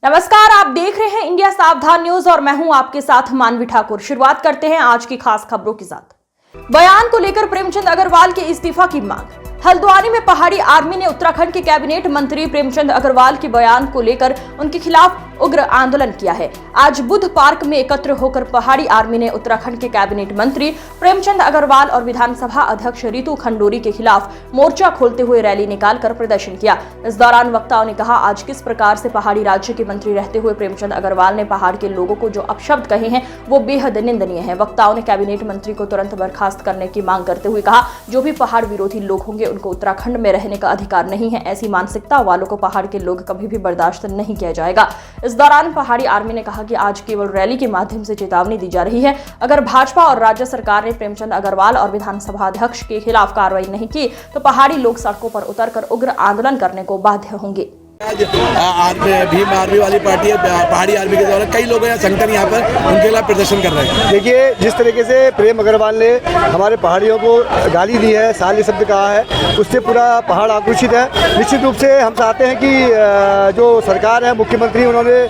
नमस्कार, आप देख रहे हैं इंडिया सावधान न्यूज और मैं हूं आपके साथ मानवी ठाकुर। शुरुआत करते हैं आज की खास खबरों के साथ। बयान को लेकर प्रेमचंद अग्रवाल के इस्तीफा की मांग। हल्द्वानी में पहाड़ी आर्मी ने उत्तराखंड के कैबिनेट मंत्री प्रेमचंद अग्रवाल के बयान को लेकर उनके खिलाफ उग्र आंदोलन किया है। आज बुद्ध पार्क में एकत्र होकर पहाड़ी आर्मी ने उत्तराखंड के कैबिनेट मंत्री प्रेमचंद अग्रवाल और विधानसभा अध्यक्ष रितु खंडूरी के खिलाफ मोर्चा खोलते हुए रैली निकालकर प्रदर्शन किया। इस दौरान वक्ताओं ने कहा, आज किस प्रकार से पहाड़ी राज्य के मंत्री रहते हुए प्रेमचंद अग्रवाल ने पहाड़ के लोगों को जो अपशब्द कहे हैं वो बेहद निंदनीय है। वक्ताओं ने कैबिनेट मंत्री को तुरंत बर्खास्त करने की मांग करते हुए कहा, जो भी पहाड़ विरोधी लोग होंगे उनको उत्तराखंड में रहने का अधिकार नहीं है। ऐसी मानसिकता वालों को पहाड़ के लोग कभी भी बर्दाश्त नहीं किया जाएगा। इस दौरान पहाड़ी आर्मी ने कहा कि आज केवल रैली के माध्यम से चेतावनी दी जा रही है। अगर भाजपा और राज्य सरकार ने प्रेमचंद अग्रवाल और विधानसभा अध्यक्ष के खिलाफ कार्रवाई नहीं की तो पहाड़ी लोग सड़कों पर उतरकर उग्र आंदोलन करने को बाध्य होंगे। भीम आर्मी वाली पार्टी है, पहाड़ी आर्मी के द्वारा कई लोग यहाँ संगठन यहाँ पर उनके खिलाफ प्रदर्शन कर रहे हैं। देखिए, जिस तरीके से प्रेम अग्रवाल ने हमारे पहाड़ियों को गाली दी है, साले शब्द कहा है, उससे पूरा पहाड़ आक्रोशित है। निश्चित रूप से हम चाहते हैं कि जो सरकार है, मुख्यमंत्री, उन्होंने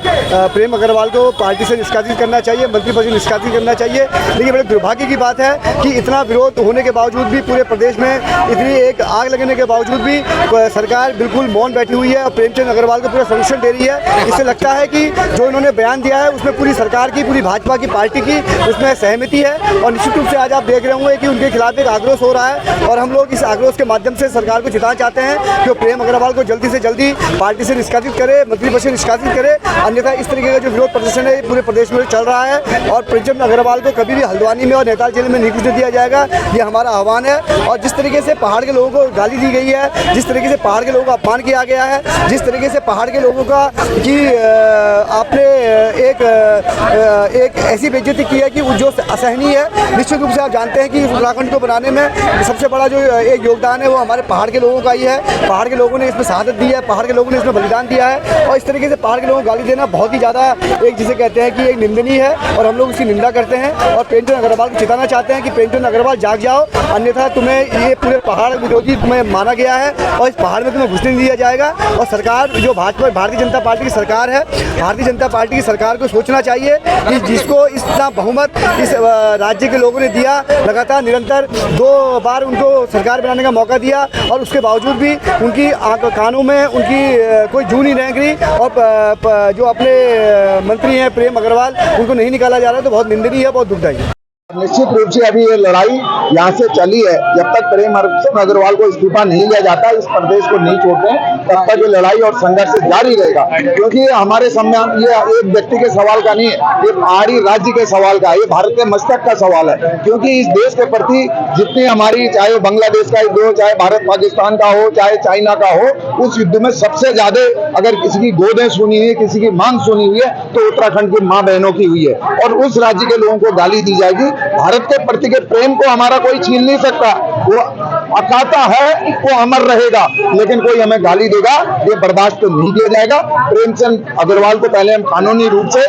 प्रेम अग्रवाल को पार्टी से निष्कासित करना चाहिए, मंत्री पद से निष्कासित करना चाहिए। लेकिन बड़े दुर्भाग्य की बात है कि इतना विरोध होने के बावजूद भी, पूरे प्रदेश में इतनी एक आग लगने के बावजूद भी सरकार बिल्कुल मौन बैठी हुई है और प्रेमचंद अग्रवाल को पूरा संरक्षण दे रही है। इससे लगता है कि जो इन्होंने बयान दिया है उसमें पूरी सरकार की, पूरी भाजपा की पार्टी की उसमें सहमति है। और निश्चित रूप से आज आप देख रहे होंगे कि उनके खिलाफ एक आक्रोश हो रहा है और हम लोग इस आक्रोश के माध्यम से सरकार को जिताना चाहते हैं कि प्रेम अग्रवाल को जल्दी से जल्दी पार्टी से निष्कासित करे, मंत्री पद से निष्कासित करे। अन्यथा इस तरीके का जो विरोध प्रदर्शन है पूरे प्रदेश में चल रहा है और प्रेमचंद अग्रवाल को कभी भी हल्द्वानी में और नैनीताल जिले में नहीं घुसने दिया जाएगा, ये हमारा आह्वान है। और जिस तरीके से पहाड़ के लोगों को गाली दी गई है, जिस तरीके से पहाड़ के लोगों का अपमान किया गया है, जिस तरीके से पहाड़ के लोगों का कि आपने एक ऐसी बेइज्जती की है कि जो असहनीय है। निश्चित रूप से आप जानते हैं कि उत्तराखंड को बनाने में सबसे बड़ा जो एक योगदान है वो हमारे पहाड़ के लोगों का ही है। पहाड़ के लोगों ने इसमें शहादत दी है, पहाड़ के लोगों ने इसमें बलिदान दिया है और इस तरीके से पहाड़ के लोगों को गाली देना बहुत ही ज़्यादा एक जिसे कहते हैं कि एक निंदनीय है और हम लोग उसकी निंदा करते हैं और प्रेमचंद अग्रवाल को चिताना चाहते हैं कि प्रेमचंद अग्रवाल जाग जाओ, अन्यथा तुम्हें ये पूरे पहाड़ विरोधी तुम्हें माना गया है और इस पहाड़ में तुम्हें घुसने नहीं दिया जाएगा। और सरकार जो भारतीय जनता पार्टी की सरकार है, भारतीय जनता पार्टी की सरकार को सोचना चाहिए कि जिसको इतना बहुमत इस राज्य के लोगों ने दिया, लगातार निरंतर 2 बार उनको सरकार बनाने का मौका दिया और उसके बावजूद भी उनकी कानों में उनकी कोई जू नहीं रह गई और जो अपने मंत्री हैं प्रेम अग्रवाल, उनको नहीं निकाला जा रहा है, तो बहुत निंदनीय है, बहुत दुखदायी है। निश्चित रूप से अभी ये लड़ाई यहाँ से चली है। जब तक प्रेम अग्रवाल को इस्तीफा नहीं लिया जाता, इस प्रदेश को नहीं छोड़ते, तब तक ये लड़ाई और संघर्ष जारी रहेगा। क्योंकि हमारे सामने ये एक व्यक्ति के सवाल का नहीं है, ये पहाड़ी राज्य के सवाल का, ये भारत के मस्तक का सवाल है। क्योंकि इस देश के प्रति जितनी हमारी, चाहे बांग्लादेश का युद्ध हो, चाहे भारत पाकिस्तान का हो, चाहे चाइना का हो, उस युद्ध में सबसे ज्यादा अगर किसी की गोदें सुनी हुई है, किसी की मांग सुनी हुई है, तो उत्तराखंड की माँ बहनों की हुई है। और उस राज्य के लोगों को गाली दी जाएगी। भारत के प्रति के प्रेम को हमारा कोई छीन नहीं सकता, वो अकाता है, वो अमर रहेगा। लेकिन कोई हमें गाली देगा, ये बर्दाश्त नहीं किया जाएगा। प्रेमचंद अग्रवाल को पहले हम कानूनी रूप से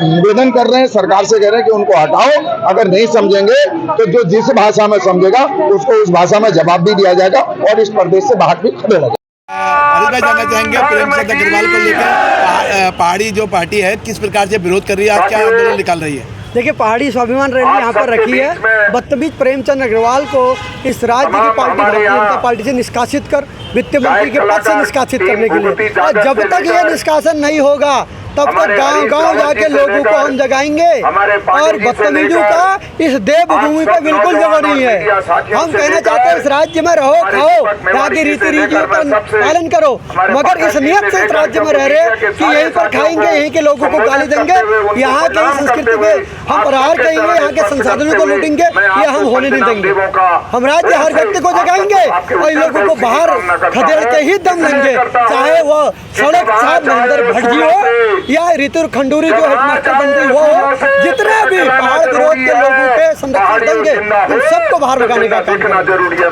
निवेदन कर रहे हैं, सरकार से कह रहे हैं कि उनको हटाओ। अगर नहीं समझेंगे तो जो जिस भाषा में समझेगा उसको उस भाषा में जवाब भी दिया जाएगा और इस प्रदेश से बाहर भी खड़े लगेगा। जानना चाहेंगे प्रेमचंद अग्रवाल को लेकर पहाड़ी जो पार्टी है किस प्रकार से विरोध कर रही है, आप क्या आंदोलन निकाल रही है? देखिए, पहाड़ी स्वाभिमान रैली यहाँ पर रखी है। बदतमीज प्रेमचंद अग्रवाल को इस राज्य की पार्टी भारतीय जनता पार्टी से निष्कासित कर वित्त मंत्री के पद से निष्कासित करने के लिए, और जब तक ये निष्कासन नहीं होगा तब तक गांव-गांव जाके लोगों को हम जगाएंगे। और बदतमीजों का इस देवभूमि पर बिल्कुल जगह नहीं है। हम कहना चाहते हैं इस राज्य में रहो, खाओ, यहाँ की रीति रीतियों का पालन करो, मगर इस नियत से इस राज्य में रह रहे कि यहीं पर खाएंगे, यहीं के लोगों को गाली देंगे, यहाँ की संस्कृति में हम प्रहार करेंगे, यहाँ के संसाधनों को लूटेंगे, ये हम होने नहीं देंगे। हम राज्य हर व्यक्ति को जगाएंगे और इन लोगों को बाहर खदेड़ के ही दम लेंगे, चाहे वो सड़क साहब महेंद्र भट्ट हो या रितु खंडूरी जो हेडमास्टर बन गई वो, जितने भी पहाड़ विरोध के लोगों पे संरक्षण देंगे, उन सबको बाहर भगाने का काम करेंगे।